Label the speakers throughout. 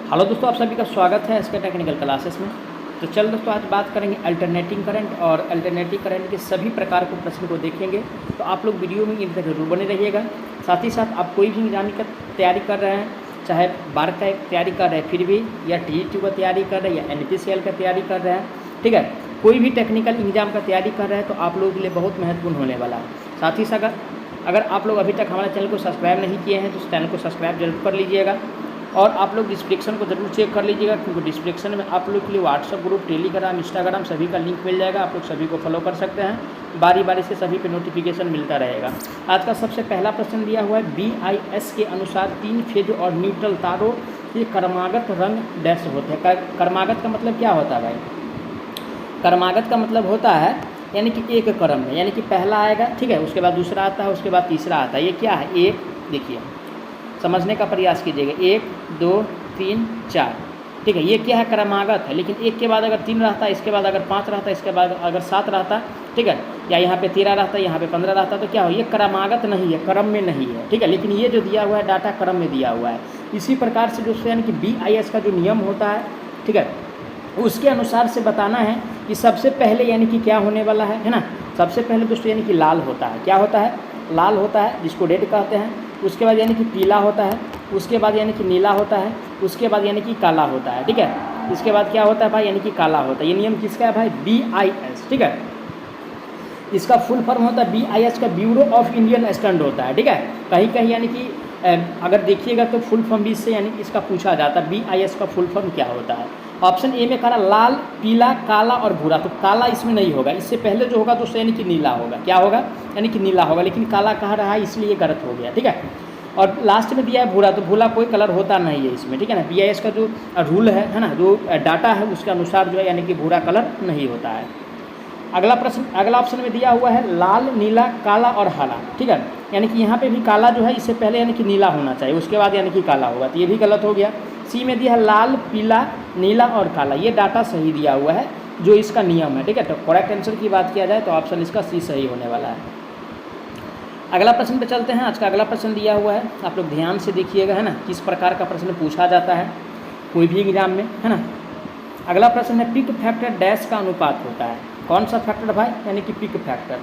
Speaker 1: Hello दोस्तों, आप सभी का स्वागत है इसके टेक्निकल क्लासेस में। तो चल दोस्तों, आज बात करेंगे अल्टरनेटिंग करंट और अल्टरनेटिंग करंट के सभी प्रकार के प्रश्न को देखेंगे। तो आप लोग वीडियो में इन तक जरूर बने रहिएगा। साथ ही साथ आप कोई भी एग्जाम का तैयारी कर रहे हैं, चाहे बार का तैयारी कर रहे हैं फिर भी, या TET का तैयारी कर रहे हैं, या NPCL का तैयारी कर रहे हैं, ठीक है, कोई भी टेक्निकल एग्जाम का तैयारी कर रहे हैं तो आप लोगों के लिए बहुत महत्वपूर्ण होने वाला है। साथ ही साथ अगर आप लोग अभी तक हमारे चैनल को सब्सक्राइब नहीं किए हैं तो उस चैनल को सब्सक्राइब जरूर कर लीजिएगा। और आप लोग डिस्क्रिप्शन को जरूर चेक कर लीजिएगा, क्योंकि डिस्क्रिप्शन में आप लोग के लिए व्हाट्सअप ग्रुप, टेलीग्राम, इंस्टाग्राम सभी का लिंक मिल जाएगा। आप लोग सभी को फॉलो कर सकते हैं, बारी बारी से सभी पे नोटिफिकेशन मिलता रहेगा। आज का सबसे पहला प्रश्न दिया हुआ है, BIS के अनुसार 3 फेज और न्यूट्रल तारों के क्रमागत रंग डैश होते हैं। क्रमागत का मतलब क्या होता है भाई? क्रमागत का मतलब होता है यानी कि एक क्रम में, यानी कि पहला आएगा, ठीक है, उसके बाद दूसरा आता है, उसके बाद तीसरा आता है। ये क्या है? एक, देखिए समझने का प्रयास कीजिएगा, 1 2 3 4, ठीक है, ये क्या है? क्रमागत है। लेकिन एक के बाद अगर 3 रहता, इसके बाद अगर 5 रहता, इसके बाद अगर 7 रहता, ठीक है, या यहाँ पे 13 रहता, यहाँ पे 15 रहता, तो क्या हो? ये क्रमागत नहीं है, क्रम में नहीं है, ठीक है। लेकिन ये जो दिया हुआ है डाटा क्रम में दिया हुआ है। इसी प्रकार से दोस्तों यानी कि BIS का जो नियम होता है, ठीक है, उसके अनुसार से बताना है कि सबसे पहले यानी कि क्या होने वाला है ना। सबसे पहले दोस्तों यानी कि लाल होता है। क्या होता है? लाल होता है, जिसको रेड कहते हैं। उसके बाद यानी कि पीला होता है, उसके बाद यानी कि नीला होता है, उसके बाद यानी कि काला होता है, ठीक है। इसके बाद क्या होता है भाई? यानी कि काला होता है। ये नियम किसका है भाई? BIS, ठीक है। इसका फुल फॉर्म होता है BIS का ब्यूरो ऑफ इंडियन स्टैंडर्ड होता है, ठीक है। कहीं कहीं यानी कि अगर देखिएगा तो फुल फॉर्म भी इससे यानी कि इसका पूछा जाता है, BIS का फुल फॉर्म क्या होता है। ऑप्शन ए में कहा लाल, पीला, काला और भूरा। तो काला इसमें नहीं होगा, इससे पहले जो होगा दोस्तों यानी कि नीला होगा। क्या होगा? यानी कि नीला होगा, लेकिन काला कह रहा है इसलिए गलत हो गया, ठीक है। और लास्ट में दिया है भूरा, तो भूरा कोई कलर होता नहीं है इसमें, ठीक है ना। BIS का जो रूल है ना, जो डाटा है उसके अनुसार जो है यानी कि भूरा कलर नहीं होता है। अगला प्रश्न, अगला ऑप्शन में दिया हुआ है लाल, नीला, काला और हरा, ठीक है। यानी कि यहाँ पे भी काला जो है इससे पहले यानी कि नीला होना चाहिए, उसके बाद यानी कि काला होगा, तो ये भी गलत हो गया। सी में दिया है लाल, पीला, नीला और काला। ये डाटा सही दिया हुआ है जो इसका नियम है, ठीक है। तो करेक्ट आंसर की बात किया जाए तो ऑप्शन इसका सी सही होने वाला है। अगला प्रश्न पे चलते हैं। आज का अगला प्रश्न दिया हुआ है, आप लोग ध्यान से देखिएगा, है ना, किस प्रकार का प्रश्न पूछा जाता है कोई भी एग्जाम में, है ना। अगला प्रश्न है, पिक फैक्टर डैश का अनुपात होता है। कौन सा फैक्टर भाई? यानी कि पिक फैक्टर।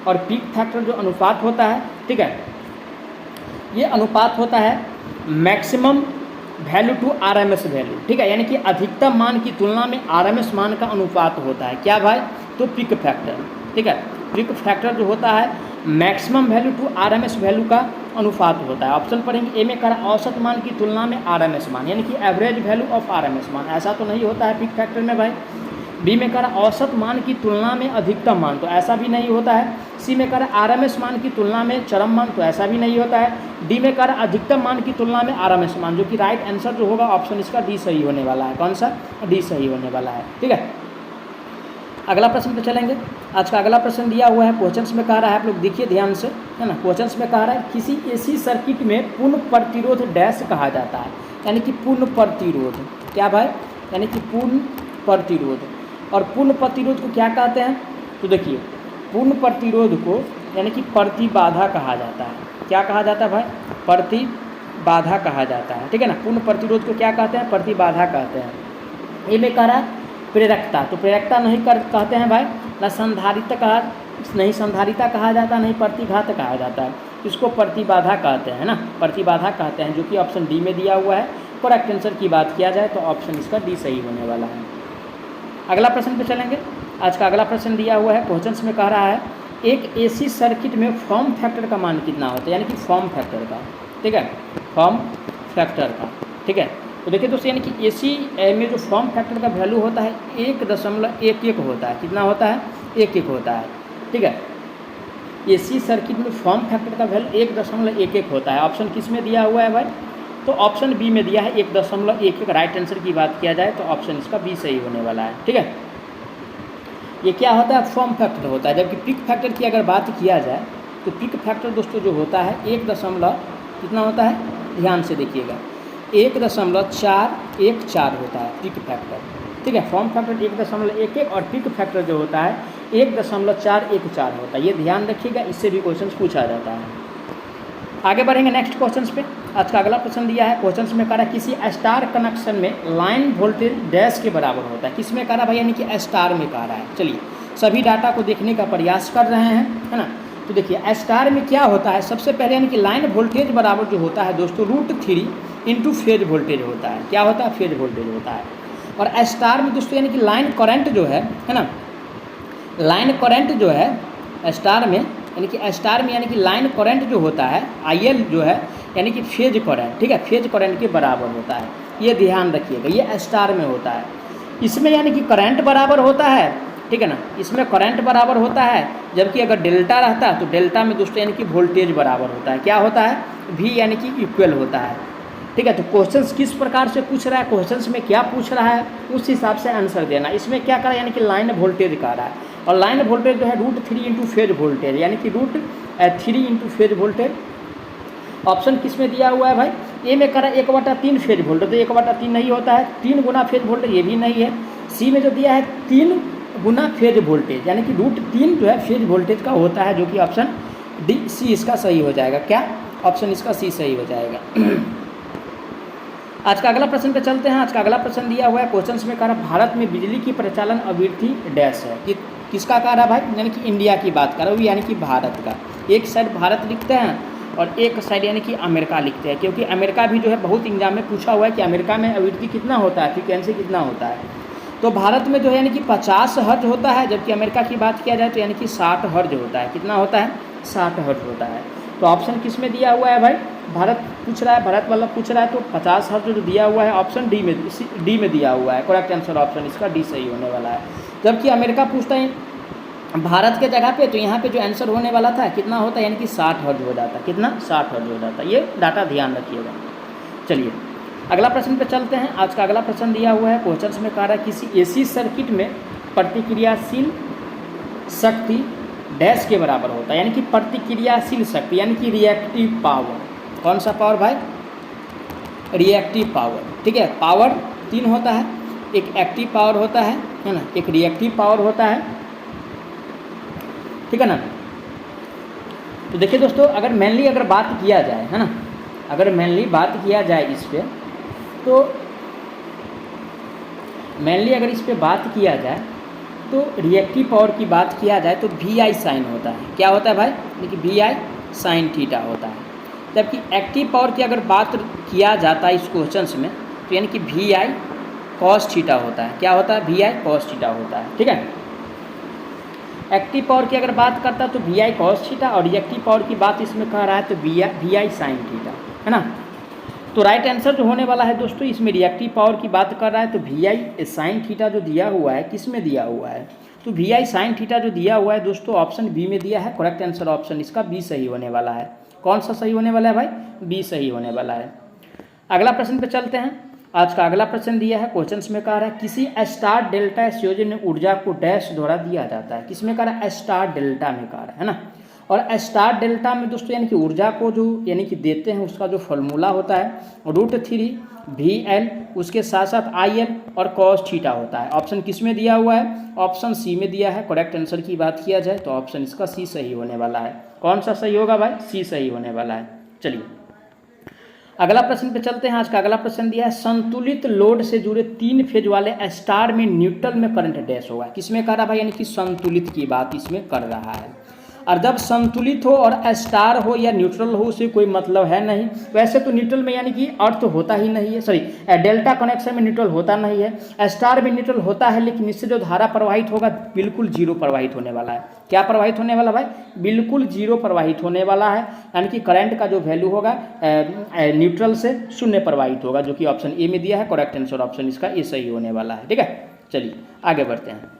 Speaker 1: और पिक फैक्टर जो अनुपात होता है, ठीक है, ये अनुपात होता है maximum value to RMS value, ठीक है। यानी कि अधिकतम मान की तुलना में RMS मान का अनुपात होता है। क्या भाई? तो पिक फैक्टर, ठीक है। पिक फैक्टर जो होता है maximum value to RMS value का अनुपात होता है। ऑप्शन पढ़ेंगे, ए में कहा औसत मान की तुलना में RMS मान, यानी कि एवरेज वैल्यू ऑफ RMS मान। ऐसा तो नहीं होता है पिक फैक्टर में भाई। बी में कहा औसत मान की तुलना में अधिकतम मान, तो ऐसा भी नहीं होता है। सी में कहा RMS मान की तुलना में चरम मान, तो ऐसा भी नहीं होता है। डी में कहा अधिकतम मान की तुलना में RMS मान, जो कि राइट आंसर जो होगा ऑप्शन इसका डी सही होने वाला है। कौन सा? डी सही होने वाला है, ठीक है। अगला प्रश्न पे चलेंगे। आज का अगला प्रश्न दिया हुआ है, क्वेश्चंस में कह रहा है, आप लोग देखिए ध्यान से, है ना। क्वेश्चंस में कह रहा है किसी AC सर्किट में पूर्ण प्रतिरोध डैश कहा जाता है। यानी कि पूर्ण प्रतिरोध। क्या भाई? यानी कि पूर्ण प्रतिरोध। और पूर्ण प्रतिरोध को क्या कहते हैं? तो देखिए, पूर्ण प्रतिरोध को यानी कि प्रतिबाधा कहा जाता है। क्या कहा जाता है भाई? प्रतिबाधा कहा जाता है, ठीक है ना। पूर्ण प्रतिरोध को क्या कहते हैं? प्रतिबाधा कहते हैं। ये में कह रहा है प्रेरकता, तो प्रेरकता नहीं कहते हैं भाई, ना संधारिता कहा, नहीं संधारिता कहा जाता, नहीं प्रतिघात कहा जाता है, इसको प्रतिबाधा कहते हैं ना, प्रतिबाधा कहते हैं, जो कि ऑप्शन डी में दिया हुआ है। करेक्ट आंसर की बात किया जाए तो ऑप्शन इसका डी सही होने वाला है। अगला प्रश्न पे चलेंगे। आज का अगला प्रश्न दिया हुआ है, क्वेश्चंस में कह रहा है एक AC सर्किट में फॉर्म फैक्टर का मान कितना होता है। यानी कि फॉर्म फैक्टर का, ठीक है, फॉर्म फैक्टर का, ठीक है। तो देखिए दोस्तों, यानी कि AC में जो फॉर्म फैक्टर का वैल्यू होता है 1.11 होता है। कितना होता है? 1 होता है, ठीक है। AC सर्किट में फॉर्म फैक्टर का वैल्यू 1.11 होता है। ऑप्शन किस में दिया हुआ है भाई? तो ऑप्शन बी में दिया है 1.11। राइट आंसर की बात किया जाए तो ऑप्शन इसका बी सही होने वाला है, ठीक है। ये क्या होता है? फॉर्म फैक्टर होता है। जबकि पिक फैक्टर की अगर बात किया जाए तो पिक फैक्टर दोस्तों जो होता है 1. कितना होता है? ध्यान से देखिएगा, 1.414 होता है पिक फैक्टर, ठीक है। फॉर्म फैक्टर 1.11 और पिक फैक्टर जो होता है 1.414 होता है। ये ध्यान रखिएगा, इससे भी क्वेश्चन पूछा जाता है। आगे बढ़ेंगे नेक्स्ट क्वेश्चन पे। आज का अगला प्रश्न दिया है, क्वेश्चन में कह रहा है किसी स्टार कनेक्शन में लाइन वोल्टेज डैश के बराबर होता है। किसमें कह रहा है भाई, यानी कि स्टार में कह रहा है। चलिए सभी डाटा को देखने का प्रयास कर रहे हैं, है ना। तो देखिए स्टार में क्या होता है, सबसे पहले यानी कि लाइन वोल्टेज बराबर जो होता है दोस्तों √3 इंटू फेज वोल्टेज होता है। क्या होता है, फेज वोल्टेज होता है। और स्टार में दोस्तों यानी कि लाइन करंट जो है ना, लाइन करंट जो है स्टार में, यानी कि स्टार में यानी कि लाइन करंट जो होता है IL जो है यानी कि फेज करंट, ठीक है, फेज करंट के बराबर होता है। ये ध्यान रखिएगा, ये स्टार में होता है। इसमें यानी कि करंट बराबर होता है, ठीक है ना, इसमें करंट बराबर होता है। जबकि अगर डेल्टा रहता है तो डेल्टा में दोस्तों यानी कि वोल्टेज बराबर होता है। क्या होता है, V यानी कि इक्वल होता है, ठीक है। तो क्वेश्चंस किस प्रकार से पूछ रहा है, क्वेश्चंस में क्या पूछ रहा है उस हिसाब से आंसर देना। इसमें क्या करा, यानी कि लाइन वोल्टेज कह रहा है, और लाइन वोल्टेज जो है √3 इंटू फेज वोल्टेज, यानी कि √3 इंटू फेज वोल्टेज। ऑप्शन किस में दिया हुआ है भाई, ए में करा 1/3 फेज वोल्टेज, तो 1/3 नहीं होता है, 3 गुना फेज वोल्टेज, ये भी नहीं है। सी में जो दिया है 3 गुना फेज वोल्टेज, यानी कि √3 जो है फेज वोल्टेज का होता है, जो कि ऑप्शन सी इसका सही हो जाएगा। क्या, ऑप्शन इसका सी सही हो जाएगा। आज का अगला प्रश्न पे चलते हैं। आज का अगला प्रश्न दिया हुआ है, क्वेश्चन में कह रहा है भारत में बिजली की प्रचलन आवृत्ति डैश है। कि किसका कह रहा है भाई, यानी कि इंडिया की बात कर रहा है, यानी कि भारत का। एक साइड भारत लिखते हैं और एक साइड यानी कि अमेरिका लिखते हैं, क्योंकि अमेरिका भी जो है बहुत एग्जाम में पूछा हुआ है कि अमेरिका में आवृत्ति कितना होता है, फ्रीक्वेंसी कितना होता है। तो भारत में जो है यानी कि 50 हर्ट्ज होता है, जबकि अमेरिका की बात किया जाए तो यानी कि 60 हर्ट्ज होता है। कितना होता है, 60 हर्ट्ज होता है। तो ऑप्शन किस में दिया हुआ है भाई, भारत पूछ रहा है, भारत वाला पूछ रहा है, तो 50 हर्ट्ज जो दिया हुआ है ऑप्शन डी में दिया हुआ है। करेक्ट आंसर ऑप्शन इसका डी सही होने वाला है। जबकि अमेरिका पूछता है भारत के जगह पे, तो यहाँ पे जो आंसर होने वाला था कितना होता है, यानी कि 60 हर्ट्ज हो जाता। कितना, 60 हर्ट्ज हो जाता। ये डाटा ध्यान रखिएगा। चलिए अगला प्रश्न पे चलते हैं। आज का अगला प्रश्न दिया हुआ है, क्वेश्चन में कह रहा है किसी AC सर्किट में प्रतिक्रियाशील शक्ति डैश के बराबर होता है, यानी कि प्रतिक्रियाशील शक्ति यानी कि रिएक्टिव पावर। कौन सा पावर भाई, रिएक्टिव पावर, ठीक है। पावर 3 होता है, एक एक्टिव पावर होता है ना, एक रिएक्टिव पावर होता है, ठीक है ना। तो देखिए दोस्तों, अगर मेनली अगर बात किया जाए, है ना, अगर मेनली बात किया जाए इस पे, तो मेनली अगर इस पे बात किया जाए तो रिएक्टिव पावर की बात किया जाए तो VI साइन होता है। क्या होता है भाई, यानी कि VI साइन थीटा होता है। जबकि एक्टिव पावर की अगर बात किया जाता है इस क्वेश्चन में, तो यानी कि VI कॉस थीटा होता है। क्या होता है, VI कॉस थीटा होता है, ठीक है। एक्टिव पावर की अगर बात करता है तो VI कॉस थीटा, और रिएक्टिव पावर की बात इसमें कह रहा है तो VI साइन थीटा, है ना। तो राइट आंसर जो होने वाला है दोस्तों, इसमें रिएक्टिव पावर की बात कर रहा है तो VI साइन थीटा जो दिया हुआ है, किस में दिया हुआ है, तो VI साइन थीटा जो दिया हुआ है दोस्तों ऑप्शन बी में दिया है। करेक्ट आंसर ऑप्शन इसका बी सही होने वाला है। कौन सा सही होने वाला है भाई, बी सही होने वाला है। अगला प्रश्न पे चलते हैं। आज का अगला प्रश्न दिया है, क्वेश्चन में कह रहा है किसी स्टार डेल्टा संयोजन में ऊर्जा को डैश द्वारा दिया जाता है। किसमें कह रहा है, स्टार डेल्टा में कह रहा है ना। और स्टार डेल्टा में दोस्तों यानी कि ऊर्जा को जो यानी कि देते हैं उसका जो फॉर्मूला होता है √3 VL, उसके साथ साथ IL और कॉस थीटा होता है। ऑप्शन किस में दिया हुआ है, ऑप्शन सी में दिया है। करेक्ट आंसर की बात किया जाए तो ऑप्शन इसका सी सही होने वाला है। कौन सा सही होगा भाई, सी सही होने वाला है। चलिए अगला प्रश्न पे चलते हैं। आज का अगला प्रश्न दिया है, संतुलित लोड से जुड़े 3 फेज वाले स्टार में न्यूट्रल में करंट डैश होगा। किसमें कर रहा भाई, यानी कि संतुलित की बात इसमें कर रहा है। और जब संतुलित हो और स्टार हो या न्यूट्रल हो उसे कोई मतलब है नहीं। वैसे तो न्यूट्रल में यानी कि अर्थ होता ही नहीं है, सॉरी डेल्टा कनेक्शन में न्यूट्रल होता नहीं है। स्टार में न्यूट्रल होता है, लेकिन इससे जो धारा प्रवाहित होगा बिल्कुल जीरो प्रवाहित होने वाला है। क्या प्रवाहित होने वाला भाई, बिल्कुल जीरो प्रवाहित होने वाला है। यानी कि करंट का जो वैल्यू होगा न्यूट्रल से 0 प्रवाहित होगा, जो कि ऑप्शन ए में दिया है। करेक्ट आंसर ऑप्शन इसका ए सही होने वाला है। ठीक है, चलिए आगे बढ़ते हैं।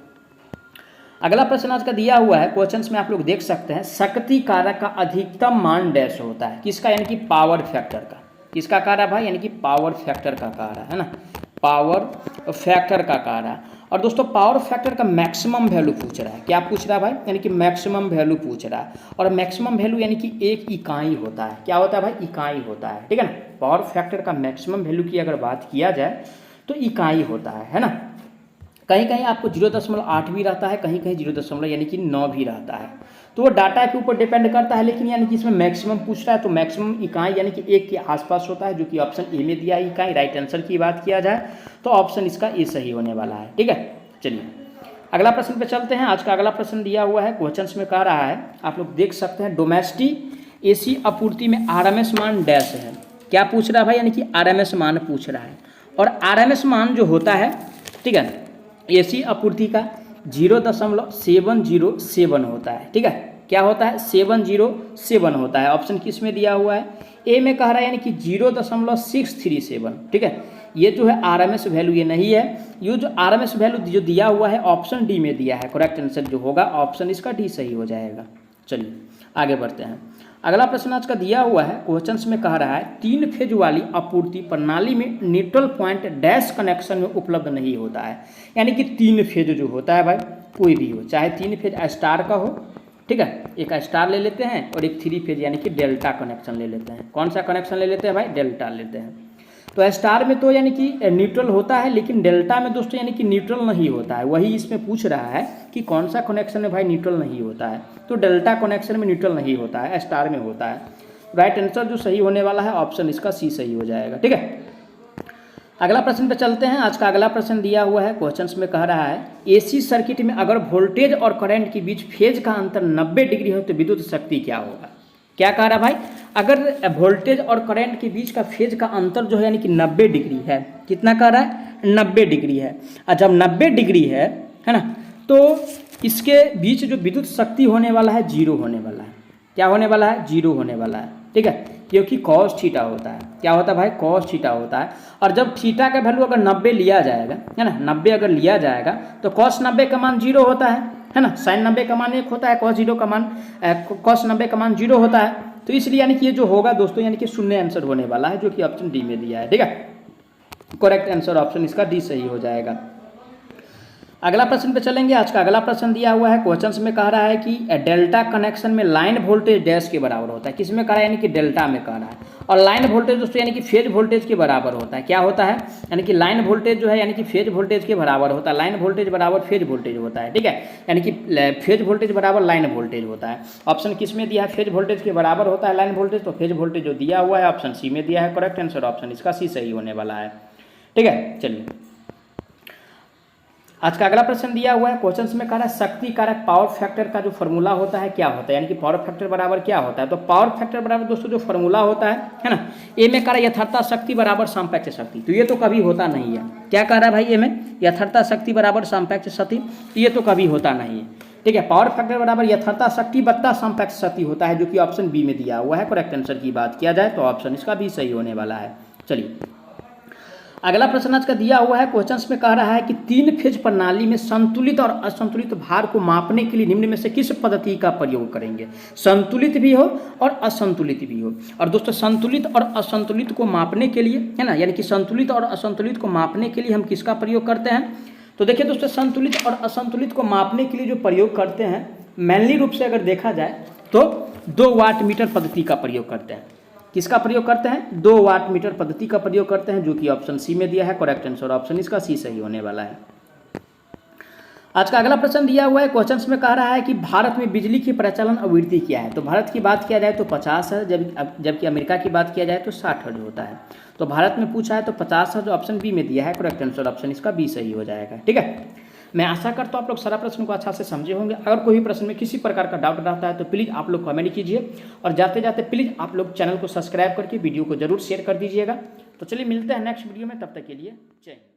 Speaker 1: अगला प्रश्न आज का दिया हुआ है, क्वेश्चंस में आप लोग देख सकते हैं, शक्ति कारक का अधिकतम मान डैश होता है। किसका, यानी कि पावर फैक्टर का। किसका कह रहा है भाई, यानी कि पावर फैक्टर का कह रहा है ना, पावर फैक्टर का कह रहा है। और दोस्तों पावर फैक्टर का मैक्सिमम वैल्यू पूछ रहा है। क्या पूछ रहा है भाई, यानी कि मैक्सिमम वैल्यू पूछ रहा है। और मैक्सिमम वैल्यू यानी कि एक इकाई होता है। क्या होता है भाई, इकाई होता है। ठीक है ना, पावर फैक्टर का मैक्सिमम वैल्यू की अगर बात किया जाए तो इकाई होता है ना। कहीं कहीं आपको 0.8 भी रहता है, कहीं कहीं 0 यानी कि 9 भी रहता है। तो वो डाटा के ऊपर डिपेंड करता है, लेकिन यानी कि इसमें मैक्सिमम पूछ रहा है तो मैक्सिमम इकाई यानी कि 1 के आसपास होता है, जो कि ऑप्शन ए में दिया है इकाई। राइट आंसर की बात किया जाए तो ऑप्शन इसका ए सही होने वाला है। ठीक है, चलिए अगला प्रश्न पे चलते हैं। आज का अगला प्रश्न दिया हुआ है, क्वेश्चंस में कह रहा है, आप लोग देख सकते हैं, डोमेस्टिक एसी आपूर्ति में आरएमएस मान डैश है। क्या पूछ रहा है भाई, यानी कि आरएमएस मान पूछ रहा है। और आरएमएस मान जो होता है, ठीक है, एसी आपूर्ति का 0.707 होता है। ठीक है, क्या होता है, 707 होता है। ऑप्शन किस में दिया हुआ है, ए में कह रहा है, यानी कि 0.637। ठीक है, ये जो है आरएमएस वैल्यू ये नहीं है, ये जो आरएमएस वैल्यू जो दिया हुआ है ऑप्शन डी में दिया है। करेक्ट आंसर जो होगा ऑप्शन इसका डी सही हो जाएगा। चलिए आगे बढ़ते हैं। अगला प्रश्न आज का दिया हुआ है, क्वेश्चंस में कह रहा है, 3 फेज वाली आपूर्ति प्रणाली में न्यूट्रल पॉइंट डैश कनेक्शन में उपलब्ध नहीं होता है। यानी कि 3 फेज जो होता है भाई, कोई भी हो, चाहे 3 फेज स्टार का हो, ठीक है, एक स्टार ले लेते हैं और एक 3 फेज यानी कि डेल्टा कनेक्शन ले लेते हैं। कौन सा कनेक्शन ले लेते हैं भाई, डेल्टा लेते हैं। तो स्टार में तो यानी कि न्यूट्रल होता है, लेकिन डेल्टा में दोस्तों यानी कि न्यूट्रल नहीं होता है। वही इसमें पूछ रहा है कि कौन सा कनेक्शन में भाई न्यूट्रल नहीं होता है। तो डेल्टा कनेक्शन में न्यूट्रल नहीं होता है, स्टार में होता है। राइट आंसर जो सही होने वाला है ऑप्शन इसका सी सही हो जाएगा। ठीक है, अगला प्रश्न पे चलते हैं। आज का अगला प्रश्न दिया हुआ है, क्वेश्चंस में कह रहा है, एसी सर्किट में अगर वोल्टेज और करंट के बीच फेज का अंतर 90 डिग्री हो तो विद्युत शक्ति क्या होगा। क्या कह रहा है भाई, अगर वोल्टेज और करंट के बीच का फेज का अंतर जो है यानी कि 90 डिग्री है, कितना कह रहा है, 90 डिग्री है। और जब 90 डिग्री है ना, तो इसके बीच जो विद्युत शक्ति होने वाला है 0 होने वाला है। क्या होने वाला है, 0 होने वाला है। ठीक है, क्योंकि कॉस थीटा होता है। क्या होता है भाई, कॉस थीटा होता है। और जब थीटा का वैल्यू अगर 90 लिया जाएगा, है ना, 90 अगर लिया जाएगा तो कॉस 90 का मान 0 होता है ना। साइन 90 का मान 1 होता है, कॉस 0 का मान कॉस 90 का मान 0 होता है। तो इसलिए यानी कि ये जो होगा दोस्तों यानी कि शून्य आंसर होने वाला है, जो कि ऑप्शन डी में दिया है। ठीक है, करेक्ट आंसर ऑप्शन इसका डी सही हो जाएगा। अगला प्रश्न पे चलेंगे। आज का अगला प्रश्न दिया हुआ है, क्वेश्चंस में कह रहा है कि डेल्टा कनेक्शन में लाइन वोल्टेज डैश के बराबर होता है। किस में कह रहा है, यानी कि डेल्टा में कह रहा है। और लाइन वोल्टेज दोस्तों यानी कि फेज वोल्टेज के बराबर होता है। क्या होता है, यानी कि लाइन वोल्टेज जो है यानी कि फेज वोल्टेज के बराबर होता है। लाइन वोल्टेज बराबर फेज वोल्टेज होता है। ठीक है, यानी कि फेज वोल्टेज बराबर लाइन वोल्टेज होता है। ऑप्शन किस में दिया है, फेज वोल्टेज के बराबर होता है लाइन वोल्टेज। तो फेज वोल्टेज जो दिया हुआ है ऑप्शन सी में दिया है। करेक्ट आंसर ऑप्शन इसका सी सही होने वाला है। ठीक है, चलिए आज का अगला प्रश्न दिया हुआ है, क्वेश्चंस में कह रहा है, शक्ति कारक पावर फैक्टर का जो फॉर्मूला होता है क्या होता है, यानी कि पावर फैक्टर बराबर क्या होता है। तो पावर फैक्टर बराबर दोस्तों जो फॉर्मूला होता है ना, ए में कह रहा है यथार्थता शक्ति बराबर सापेक्ष शक्ति। तो ये तो कभी होता नहीं है। क्या कह रहा है भाई, ए में यथार्थता शक्ति बराबर सापेक्ष शक्ति, ये तो कभी होता नहीं है। ठीक है, पावर फैक्टर बराबर यथार्थता शक्ति बत्ता सापेक्ष शक्ति होता है, जो कि ऑप्शन बी में दिया हुआ है। करेक्ट आंसर की बात किया जाए तो ऑप्शन इसका भी सही होने वाला है। चलिए अगला प्रश्न आज का दिया हुआ है, क्वेश्चंस में कह रहा है कि 3 फेज प्रणाली में संतुलित और असंतुलित भार को मापने के लिए निम्न में से किस पद्धति का प्रयोग करेंगे। संतुलित भी हो और असंतुलित भी हो। और दोस्तों संतुलित और असंतुलित को मापने के लिए, है ना, यानी कि संतुलित और असंतुलित को मापने के लिए हम किसका प्रयोग करते हैं। तो देखिए दोस्तों, संतुलित और असंतुलित को मापने के लिए जो प्रयोग करते हैं, मेनली रूप से अगर देखा जाए तो 2 वाट मीटर पद्धति का प्रयोग करते हैं। किसका प्रयोग करते हैं, 2 वाट मीटर पद्धति का प्रयोग करते हैं, जो कि ऑप्शन सी में दिया है। करेक्ट आंसर ऑप्शन इसका सी सही होने वाला है। आज का अगला प्रश्न दिया हुआ है, क्वेश्चंस में कह रहा है कि भारत में बिजली की प्रचलन आवृत्ति क्या है। तो भारत की बात किया जाए तो 50 है, जबकि अमेरिका की बात किया जाए तो 60 हर्ट्ज होता है। तो भारत में पूछा है तो 50 हर्ट्ज ऑप्शन बी में दिया है। करेक्ट आंसर ऑप्शन इसका बी सही हो जाएगा। ठीक है, मैं आशा करता हूँ आप लोग सारा प्रश्न को अच्छा से समझे होंगे। अगर कोई भी प्रश्न में किसी प्रकार का डाउट रहता है तो प्लीज़ आप लोग कमेंट कीजिए, और जाते जाते प्लीज़ आप लोग चैनल को सब्सक्राइब करके वीडियो को जरूर शेयर कर दीजिएगा। तो चलिए मिलते हैं नेक्स्ट वीडियो में, तब तक के लिए जय हिंद।